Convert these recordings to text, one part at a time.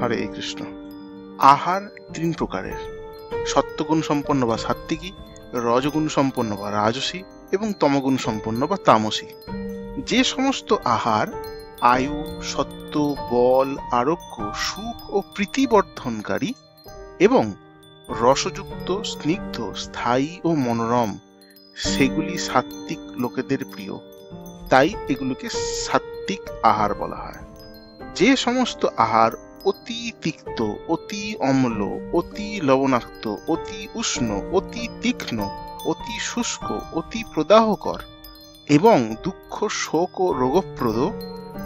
হরে কৃষ্ণ। আহার তিন প্রকারের: সত্ত্বগুণ সম্পন্ন বা সাত্ত্বিকী, রজগুণ সম্পন্ন বা রাজসী এবং তমগুণ সম্পন্ন বা তামসী। যে সমস্ত আহার আয়ু, সত্ত্ব, বল, আরোগ্য, সুখ ও প্রীতিবর্ধনকারী এবং রসযুক্ত, স্নিগ্ধ, স্থায়ী ও মনোরম, সেগুলি সাত্ত্বিক লোকেদের প্রিয়, তাই এগুলোকে সাত্ত্বিক আহার বলা হয়। যে সমস্ত আহার অতি তিক্ত, অতি অম্ল, অতি লবণাক্ত, অতি উষ্ণ, অতি তীক্ষ্ণ, অতি শুষ্ক, অতি প্রদাহকর এবং দুঃখ, শোক ও রোগপ্রদ,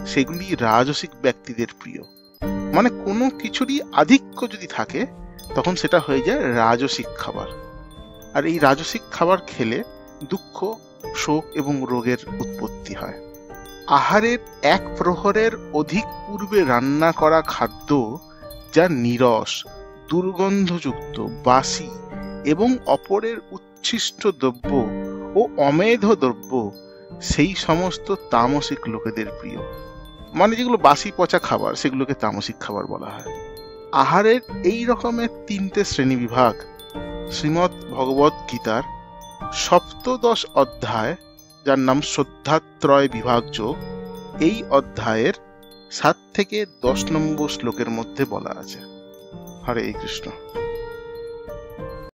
সেগুলি রাজসিক ব্যক্তিদের প্রিয়। মানে কোনো কিছুরই আধিক্য যদি থাকে তখন সেটা হয়ে যায় রাজসিক খাবার। আর এই রাজসিক খাবার খেলে দুঃখ, শোক এবং রোগের উৎপত্তি হয়। আহারের এক প্রহরের অধিক পূর্বে রান্না করা খাদ্য, যা নীরস, দুর্গন্ধযুক্ত, বাসি এবং অপরের উচ্ছিষ্ট দ্রব্য ও অমেধ দ্রব্য, সেই সমস্ত তামসিক লোকেদের প্রিয়। মানে যেগুলো বাসি পচা খাবার, সেগুলোকে তামসিক খাবার বলা হয়। আহারের এই রকমের তিনটে শ্রেণী বিভাগ শ্রীমদ্ ভগবদ গীতার সপ্তদশ অধ্যায়, যার নাম শ্রদ্ধাত্রয় বিভাগযোগ, এই অধ্যায়ের 7 থেকে 10 নম্বর শ্লোকের মধ্যে বলা আছে। হরে কৃষ্ণ।